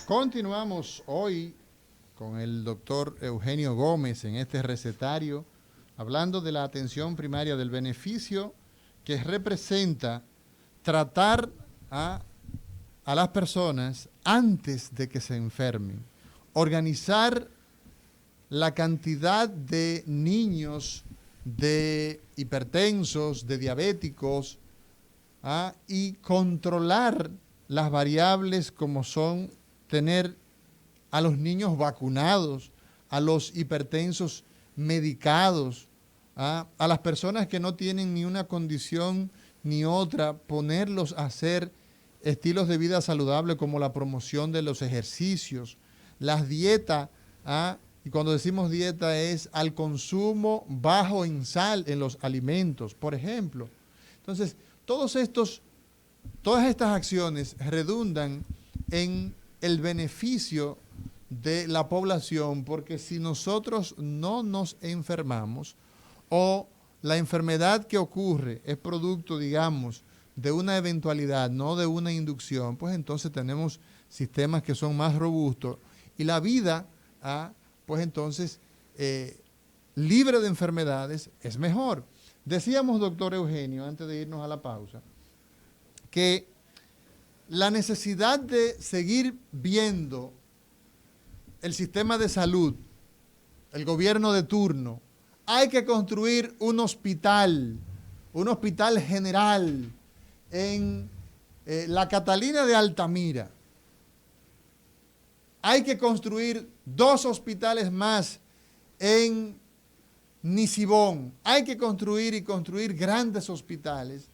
Continuamos hoy con el doctor Eugenio Gómez en este recetario, hablando de la atención primaria, del beneficio que representa tratar a las personas antes de que se enfermen, organizar la cantidad de niños, de hipertensos, de diabéticos, y controlar las variables como son tener a los niños vacunados, a los hipertensos medicados, a las personas que no tienen ni una condición ni otra, ponerlos a hacer estilos de vida saludable como la promoción de los ejercicios, las dietas, y cuando decimos dieta es al consumo bajo en sal en los alimentos, por ejemplo. Entonces, todas estas acciones redundan en el beneficio de la población, porque si nosotros no nos enfermamos o la enfermedad que ocurre es producto, digamos, de una eventualidad, no de una inducción, pues entonces tenemos sistemas que son más robustos y la vida, pues entonces, libre de enfermedades es mejor. Decíamos, doctor Eugenio, antes de irnos a la pausa, que la necesidad de seguir viendo el sistema de salud, el gobierno de turno, hay que construir un hospital general en la Catalina de Altamira. Hay que construir 2 hospitales más en Nisibón. Hay que construir grandes hospitales.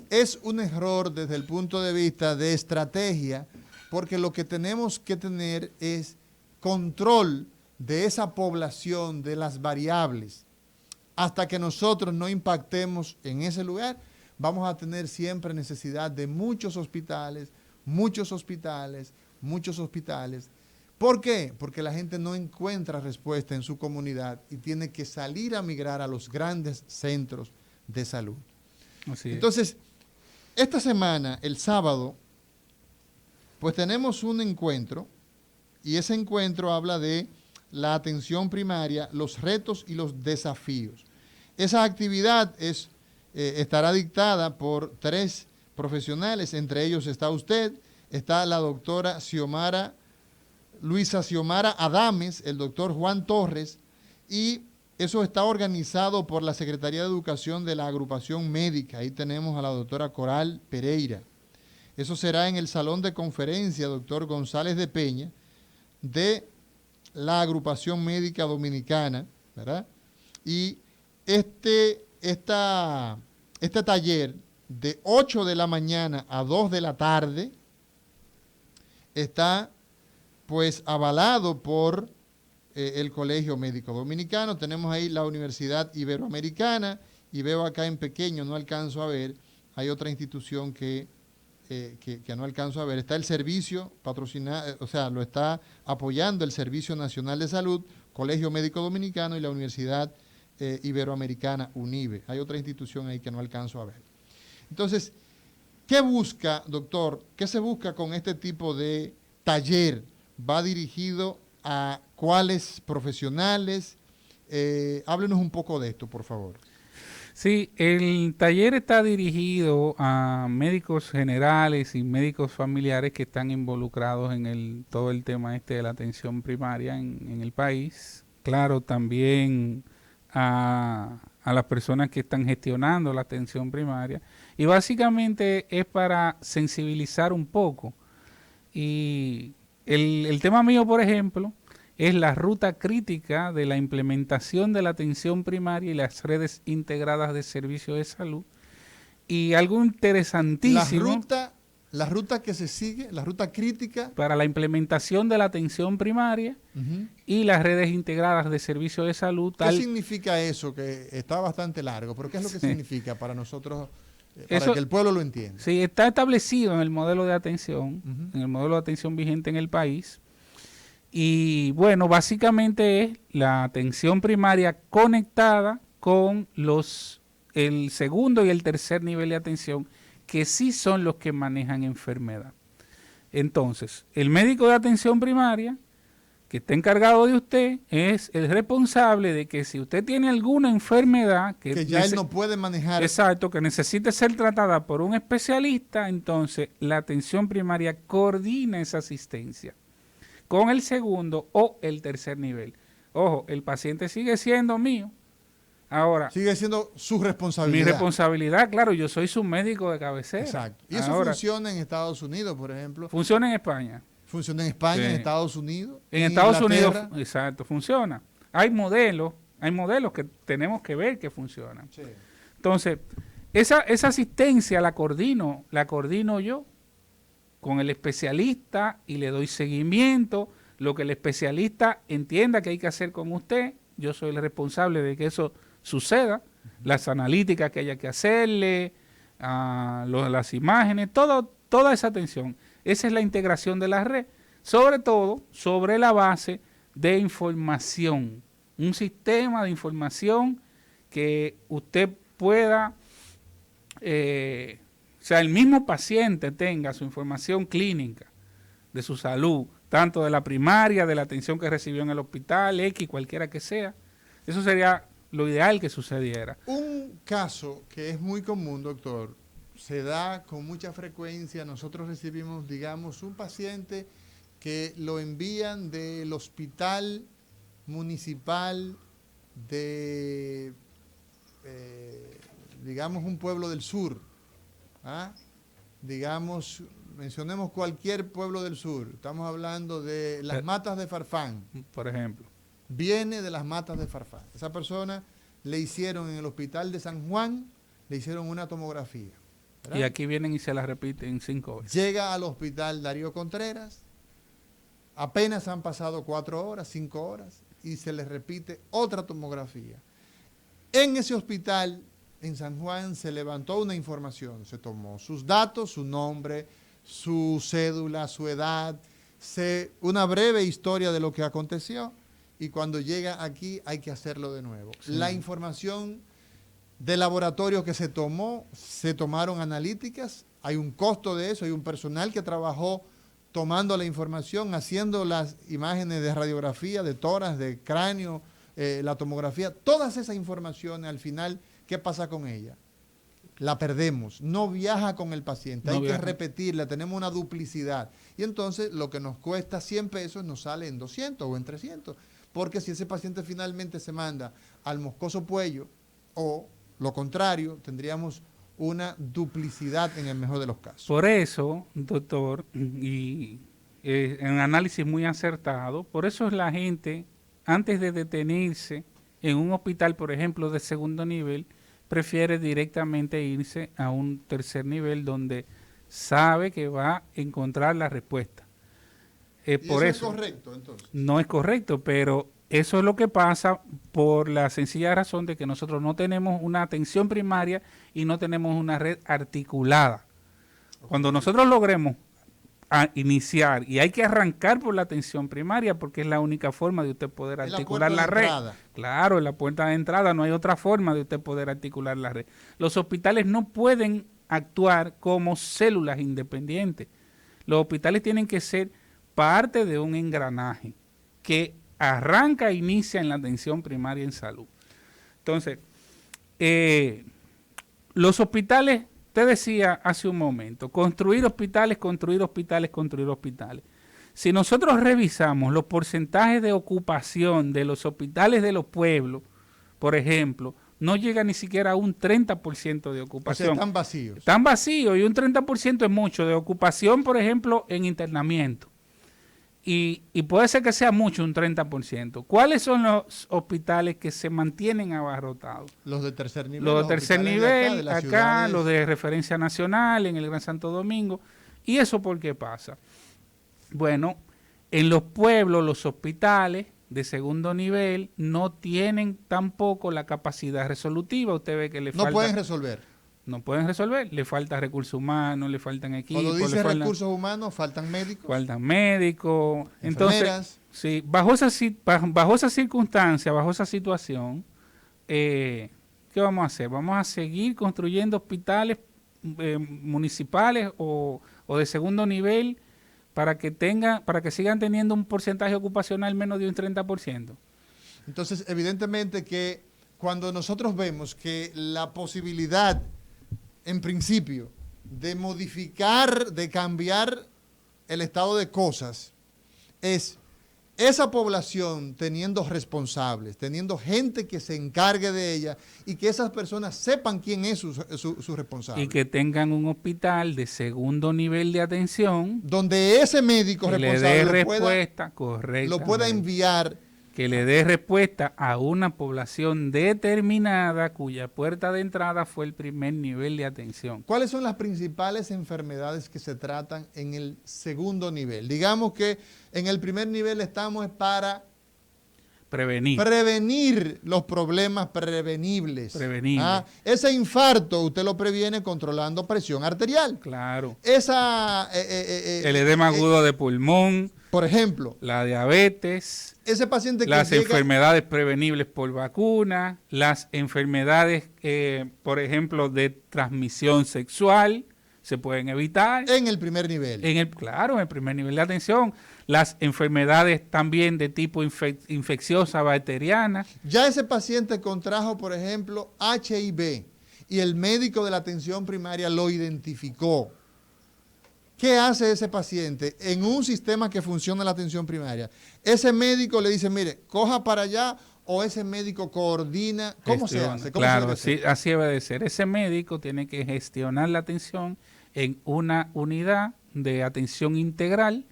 Es un error desde el punto de vista de estrategia, porque lo que tenemos que tener es control de esa población, de las variables. Hasta que nosotros no impactemos en ese lugar, vamos a tener siempre necesidad de muchos hospitales, muchos hospitales, muchos hospitales. ¿Por qué? Porque la gente no encuentra respuesta en su comunidad y tiene que salir a migrar a los grandes centros de salud. Así es. Entonces, esta semana, el sábado, pues tenemos un encuentro y ese encuentro habla de la atención primaria, los retos y los desafíos. Esa actividad estará dictada por 3 profesionales, entre ellos está usted, está la doctora Luisa Xiomara Adames, el doctor Juan Torres, y eso está organizado por la Secretaría de Educación de la Agrupación Médica. Ahí tenemos a la doctora Coral Pereira. Eso será en el Salón de Conferencia, doctor González de Peña, de la Agrupación Médica Dominicana, ¿verdad? Y este taller de 8 de la mañana a 2 de la tarde está pues avalado por el Colegio Médico Dominicano. Tenemos ahí la Universidad Iberoamericana y veo acá en pequeño, no alcanzo a ver, hay otra institución que no alcanzo a ver. Está el servicio patrocinado, o sea, lo está apoyando el Servicio Nacional de Salud, Colegio Médico Dominicano y la Universidad Iberoamericana, UNIBE. Hay otra institución ahí que no alcanzo a ver. Entonces, ¿qué busca, doctor? ¿Qué se busca con este tipo de taller? ¿Va dirigido a cuáles profesionales? Háblenos un poco de esto, por favor. Sí, el taller está dirigido a médicos generales y médicos familiares que están involucrados en todo el tema de la atención primaria en el país. Claro, también a las personas que están gestionando la atención primaria. Y básicamente es para sensibilizar un poco. Y el tema mío, por ejemplo, es la ruta crítica de la implementación de la atención primaria y las redes integradas de servicios de salud. Y algo interesantísimo. La ruta que se sigue, la ruta crítica. Para la implementación de la atención primaria y las redes integradas de servicios de salud. ¿Qué significa eso? Que está bastante largo, pero ¿qué es lo que significa para nosotros, para que el pueblo lo entienda? Sí, está establecido en el modelo de atención, en el modelo de atención vigente en el país. Y bueno, básicamente es la atención primaria conectada con el segundo y el tercer nivel de atención, que sí son los que manejan enfermedad. Entonces, el médico de atención primaria que está encargado de usted es el responsable de que si usted tiene alguna enfermedad que ya él no puede manejar. Exacto, que necesite ser tratada por un especialista, entonces la atención primaria coordina esa asistencia con el segundo o el tercer nivel. Ojo, el paciente sigue siendo mío. Ahora, sigue siendo su responsabilidad. Mi responsabilidad, claro, yo soy su médico de cabecera. Exacto. Y eso funciona en Estados Unidos, por ejemplo. Funciona en España. Funciona en España, sí. En Estados Unidos. En Estados Unidos, exacto, funciona. Hay modelos que tenemos que ver que funcionan. Sí. Entonces, esa asistencia la coordino yo con el especialista y le doy seguimiento. Lo que el especialista entienda que hay que hacer con usted, yo soy el responsable de que eso suceda. Las analíticas que haya que hacerle, las imágenes, toda esa atención. Esa es la integración de la red, sobre todo sobre la base de información, un sistema de información que usted pueda, o sea, el mismo paciente tenga su información clínica de su salud, tanto de la primaria, de la atención que recibió en el hospital, X, cualquiera que sea. Eso sería lo ideal que sucediera. Un caso que es muy común, doctor, se da con mucha frecuencia. Nosotros recibimos, digamos, un paciente que lo envían del hospital municipal de, digamos, un pueblo del sur. Digamos, mencionemos cualquier pueblo del sur. Estamos hablando de las Matas de Farfán. Por ejemplo. Viene de las Matas de Farfán. Esa persona le hicieron en el hospital de San Juan, le hicieron una tomografía. ¿verdad? Y aquí vienen y se la repiten 5 veces. Llega al hospital Darío Contreras, apenas han pasado 4 horas, 5 horas, y se le repite otra tomografía. En ese hospital, en San Juan, se levantó una información, se tomó sus datos, su nombre, su cédula, su edad, una breve historia de lo que aconteció, y cuando llega aquí hay que hacerlo de nuevo. Sí. La información de laboratorio que se tomaron analíticas, hay un costo de eso, hay un personal que trabajó tomando la información, haciendo las imágenes de radiografía, de tórax, de cráneo, la tomografía, todas esas informaciones al final, ¿qué pasa con ella? La perdemos, no viaja con el paciente, hay que repetirla, tenemos una duplicidad. Y entonces lo que nos cuesta 100 pesos nos sale en 200 o en 300, porque si ese paciente finalmente se manda al Moscoso Puello o lo contrario, tendríamos una duplicidad en el mejor de los casos. Por eso, doctor, y un análisis muy acertado, por eso es la gente, antes de detenerse en un hospital, por ejemplo, de segundo nivel, prefiere directamente irse a un tercer nivel donde sabe que va a encontrar la respuesta. ¿Y por eso es correcto, entonces? No es correcto, pero eso es lo que pasa por la sencilla razón de que nosotros no tenemos una atención primaria y no tenemos una red articulada. Cuando nosotros logremos iniciar, y hay que arrancar por la atención primaria porque es la única forma de usted poder articular la red. Claro, en la puerta de entrada no hay otra forma de usted poder articular la red. Los hospitales no pueden actuar como células independientes. Los hospitales tienen que ser parte de un engranaje que arranca e inicia en la atención primaria en salud. Entonces, los hospitales, te decía hace un momento, construir hospitales, construir hospitales, construir hospitales. Si nosotros revisamos los porcentajes de ocupación de los hospitales de los pueblos, por ejemplo, no llega ni siquiera a un 30% de ocupación. O sea, están vacíos. Están vacíos y un 30% es mucho de ocupación, por ejemplo, en internamiento. Y puede ser que sea mucho, un 30%. ¿Cuáles son los hospitales que se mantienen abarrotados? Los de tercer nivel. Los de tercer nivel, acá, los de referencia nacional, en el Gran Santo Domingo. ¿Y eso por qué pasa? Bueno, en los pueblos, los hospitales de segundo nivel no tienen tampoco la capacidad resolutiva. Usted ve que le falta... No pueden resolver. No pueden resolver, le falta recursos humanos, le faltan equipos. Cuando dice recursos humanos, faltan médicos. Faltan médicos. Entonces, sí, bajo esa circunstancia, bajo esa situación, ¿qué vamos a hacer? Vamos a seguir construyendo hospitales municipales o de segundo nivel para que sigan teniendo un porcentaje ocupacional menos de un 30%. Entonces, evidentemente que cuando nosotros vemos que la posibilidad, en principio, de modificar, de cambiar el estado de cosas, es esa población teniendo responsables, teniendo gente que se encargue de ella y que esas personas sepan quién es su responsable. Y que tengan un hospital de segundo nivel de atención. Donde ese médico que responsable le dé respuesta lo pueda enviar. Que le dé respuesta a una población determinada cuya puerta de entrada fue el primer nivel de atención. ¿Cuáles son las principales enfermedades que se tratan en el segundo nivel? Digamos que en el primer nivel estamos para prevenir los problemas prevenibles. Ese infarto usted lo previene controlando presión arterial. Claro. El edema agudo de pulmón. Por ejemplo. La diabetes. Ese paciente que las enfermedades prevenibles por vacuna. Las enfermedades, por ejemplo, de transmisión sexual. Se pueden evitar. En el primer nivel. Claro, en el primer nivel de atención. Las enfermedades también de tipo infecciosa bacteriana. Ya ese paciente contrajo, por ejemplo, HIV y el médico de la atención primaria lo identificó. ¿Qué hace ese paciente en un sistema que funciona la atención primaria? Ese médico le dice, mire, coja para allá, o ese médico coordina. ¿Cómo se hace? Claro, así debe de ser. Ese médico tiene que gestionar la atención en una unidad de atención integral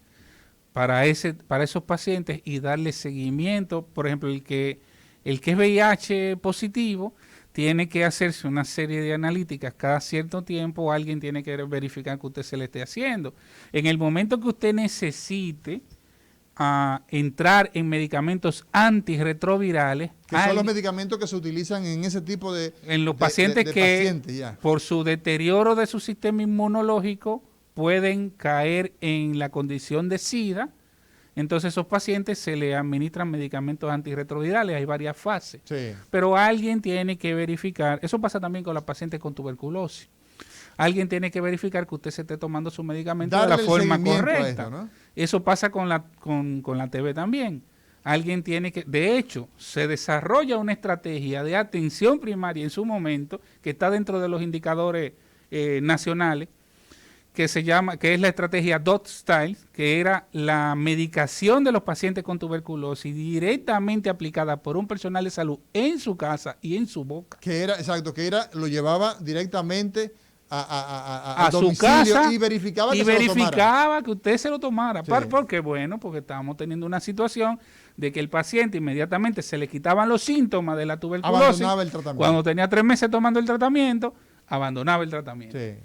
para esos pacientes y darle seguimiento. Por ejemplo, el que es VIH positivo tiene que hacerse una serie de analíticas cada cierto tiempo, o alguien tiene que verificar que usted se le esté haciendo. En el momento que usted necesite entrar en medicamentos antirretrovirales, que son los medicamentos que se utilizan en ese tipo de en los pacientes por su deterioro de su sistema inmunológico pueden caer en la condición de SIDA. Entonces, esos pacientes se le administran medicamentos antirretrovirales, hay varias fases. Sí. Pero alguien tiene que verificar, eso pasa también con los pacientes con tuberculosis. Alguien tiene que verificar que usted se esté tomando su medicamento de la forma correcta. Esto, ¿no? Eso pasa con la TB también. Alguien tiene que, de hecho, se desarrolla una estrategia de atención primaria en su momento, que está dentro de los indicadores nacionales, que es la estrategia DOT Style, que era la medicación de los pacientes con tuberculosis directamente aplicada por un personal de salud en su casa y en su boca. Lo llevaba directamente a su casa y verificaba que usted se lo tomara. Sí. ¿Por qué? Bueno, porque estábamos teniendo una situación de que el paciente inmediatamente se le quitaban los síntomas de la tuberculosis. Abandonaba el tratamiento. Cuando tenía 3 meses tomando el tratamiento, abandonaba el tratamiento. Sí.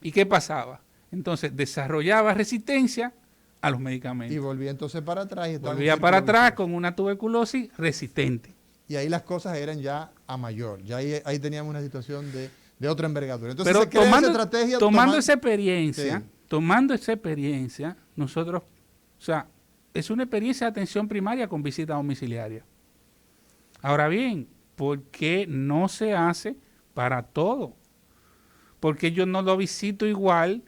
¿Y qué pasaba? Entonces desarrollaba resistencia a los medicamentos. Y volvía entonces para atrás. Volvía para atrás con una tuberculosis resistente. Y ahí las cosas eran ya a mayor. Ya ahí teníamos una situación de otra envergadura. Entonces, pero se crea esa estrategia. Tomando esa experiencia, nosotros, o sea, es una experiencia de atención primaria con visita domiciliaria. Ahora bien, ¿por qué no se hace para todo? Porque yo no lo visito igual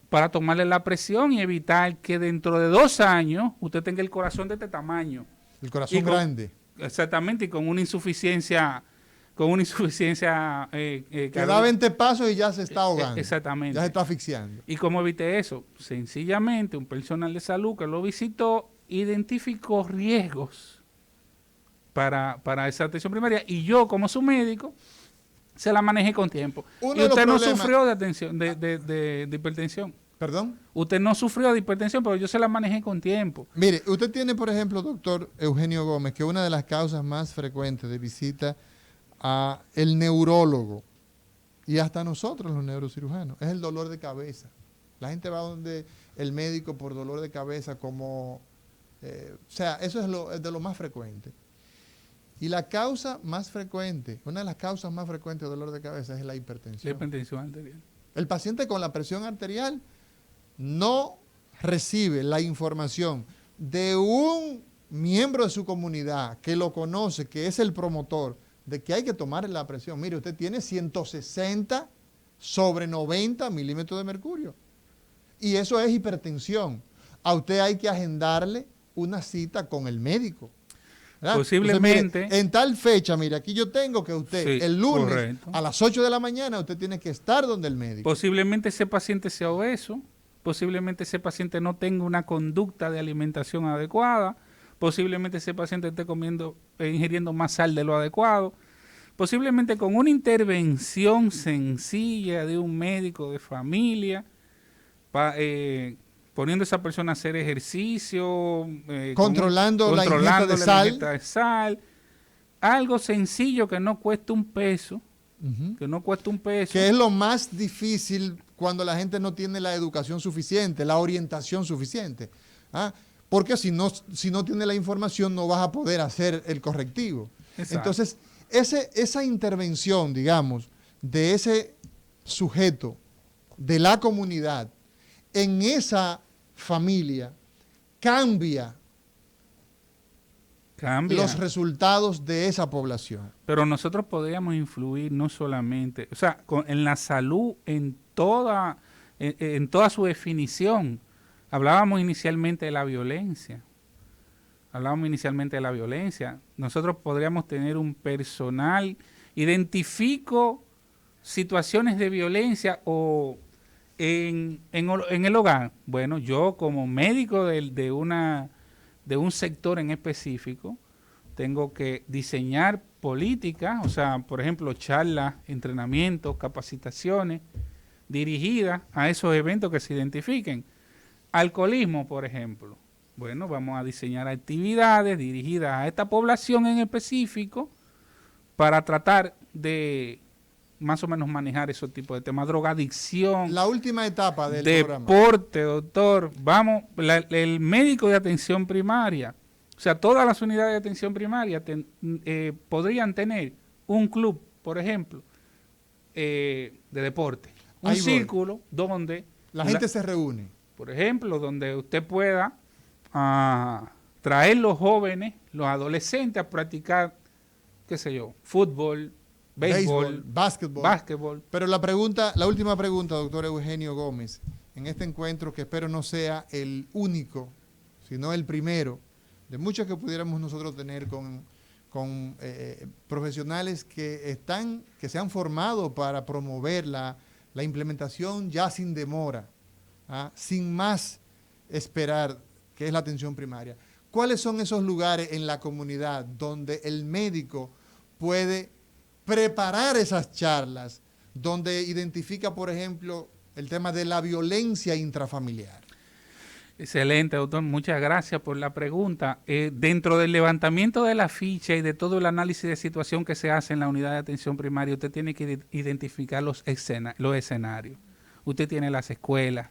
para tomarle la presión y evitar que dentro de 2 años usted tenga el corazón de este tamaño. El corazón grande. Exactamente, y con una insuficiencia que da 20 pasos y ya se está ahogando. Exactamente. Ya se está asfixiando. ¿Y cómo evité eso? Sencillamente, un personal de salud que lo visitó identificó riesgos para esa atención primaria, y yo, como su médico, se la manejé con tiempo. Y usted no sufrió de hipertensión. ¿Perdón? Usted no sufrió de hipertensión, pero yo se la manejé con tiempo. Mire, usted tiene, por ejemplo, doctor Eugenio Gómez, que una de las causas más frecuentes de visita a el neurólogo y hasta nosotros los neurocirujanos es el dolor de cabeza. La gente va donde el médico por dolor de cabeza como... eso es de lo más frecuente. Y la causa más frecuente, una de las causas más frecuentes de dolor de cabeza es la hipertensión. La hipertensión arterial. El paciente con la presión arterial no recibe la información de un miembro de su comunidad que lo conoce, que es el promotor, de que hay que tomar la presión. Mire, usted tiene 160/90 milímetros de mercurio. y eso es hipertensión. A usted hay que agendarle una cita con el médico. ¿Verdad? Posiblemente. Entonces, mire, en tal fecha, mire, aquí yo tengo que usted, Sí, el lunes, correcto. a las 8 de la mañana, usted tiene que estar donde el médico. Posiblemente ese paciente sea obeso, posiblemente ese paciente no tenga una conducta de alimentación adecuada, posiblemente ese paciente esté ingiriendo más sal de lo adecuado, posiblemente con una intervención sencilla de un médico de familia, poniendo a esa persona a hacer ejercicio, controlando la ingesta de sal. ingesta de sal, algo sencillo que no cueste un peso, que no cueste un peso. Que es lo más difícil cuando la gente no tiene la educación suficiente, la orientación suficiente. ¿Ah? Porque si no tiene la información no vas a poder hacer el correctivo. Exacto. Entonces, esa intervención, digamos, de ese sujeto, de la comunidad, en esa familia, cambia los resultados de esa población. Pero nosotros podríamos influir no solamente, o sea, en la salud en toda su definición. Hablábamos inicialmente de la violencia. Nosotros podríamos tener un personal, identifico situaciones de violencia o en el hogar. Bueno, yo como médico de un sector en específico, tengo que diseñar políticas, o sea, por ejemplo, charlas, entrenamientos, capacitaciones dirigidas a esos eventos que se identifiquen. Alcoholismo, por ejemplo. Bueno, vamos a diseñar actividades dirigidas a esta población en específico para tratar de más o menos manejar esos tipos de temas, drogadicción. La última etapa del programa. Deporte, doctor. Vamos, el médico de atención primaria, o sea, todas las unidades de atención primaria podrían tener un club, por ejemplo, de deporte. Un círculo donde la gente se reúne. Por ejemplo, donde usted pueda traer los jóvenes, los adolescentes a practicar, qué sé yo, fútbol, béisbol, básquetbol. Pero la última pregunta, doctor Eugenio Gómez, en este encuentro que espero no sea el único, sino el primero, de muchos que pudiéramos nosotros tener con profesionales que se han formado para promover la implementación ya sin demora, sin más esperar, que es la atención primaria. ¿Cuáles son esos lugares en la comunidad donde el médico puede preparar esas charlas, donde identifica, por ejemplo, el tema de la violencia intrafamiliar? Excelente, doctor. Muchas gracias por la pregunta. Dentro del levantamiento de la ficha y de todo el análisis de situación que se hace en la unidad de atención primaria, usted tiene que identificar los escenarios. Usted tiene las escuelas,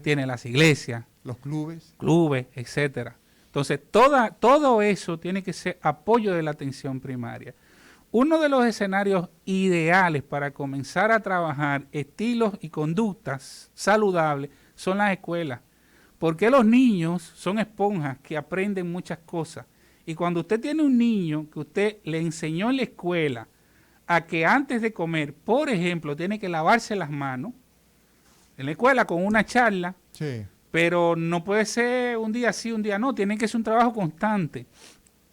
tiene las iglesias, los clubes, etcétera. Entonces, todo eso tiene que ser apoyo de la atención primaria. Uno de los escenarios ideales para comenzar a trabajar estilos y conductas saludables son las escuelas, porque los niños son esponjas que aprenden muchas cosas. Y cuando usted tiene un niño que usted le enseñó en la escuela a que antes de comer, por ejemplo, tiene que lavarse las manos, en la escuela con una charla, sí, pero no puede ser un día sí, un día no, tiene que ser un trabajo constante.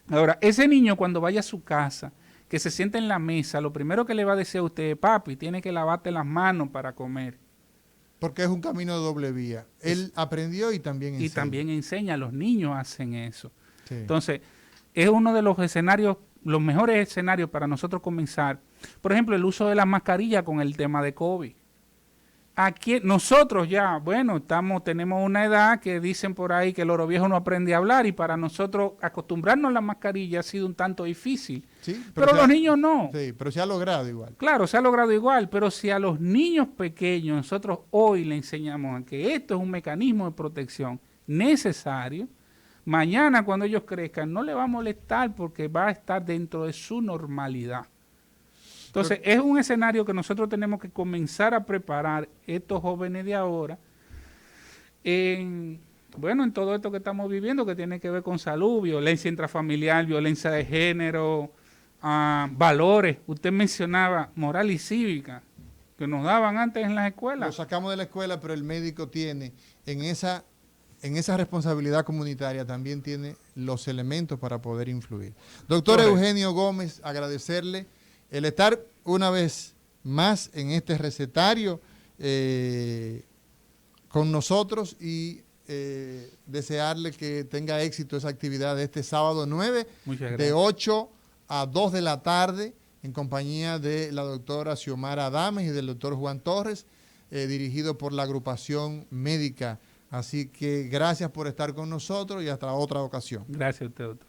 Ahora, ese niño cuando vaya a su casa, que se siente en la mesa, lo primero que le va a decir a usted, papi, tiene que lavarte las manos para comer. Porque es un camino de doble vía. Él aprendió y también enseña. Y también enseña, los niños hacen eso. Sí. Entonces, es uno de los escenarios, los mejores escenarios para nosotros comenzar. Por ejemplo, el uso de la mascarilla con el tema de COVID. Aquí nosotros ya, bueno, tenemos una edad que dicen por ahí que el oro viejo no aprende a hablar y para nosotros acostumbrarnos a la mascarilla ha sido un tanto difícil. Sí, pero los niños no. Sí, pero se ha logrado igual. Claro, se ha logrado igual, pero si a los niños pequeños nosotros hoy le enseñamos a que esto es un mecanismo de protección necesario, mañana cuando ellos crezcan no le va a molestar porque va a estar dentro de su normalidad. Entonces, es un escenario que nosotros tenemos que comenzar a preparar estos jóvenes de ahora en todo esto que estamos viviendo, que tiene que ver con salud, violencia intrafamiliar, violencia de género, valores. Usted mencionaba moral y cívica, que nos daban antes en las Lo escuelas. sacamos de la escuela, pero el médico tiene en esa responsabilidad comunitaria también tiene los elementos para poder influir. Doctor Correcto. Eugenio Gómez, agradecerle el estar una vez más en este recetario con nosotros y desearle que tenga éxito esa actividad de este sábado 9 Muchas de gracias. 8 a 2 de la tarde en compañía de la doctora Xiomara Adames y del doctor Juan Torres, dirigido por la agrupación médica. Así que gracias por estar con nosotros y hasta otra ocasión. Gracias a usted, doctor.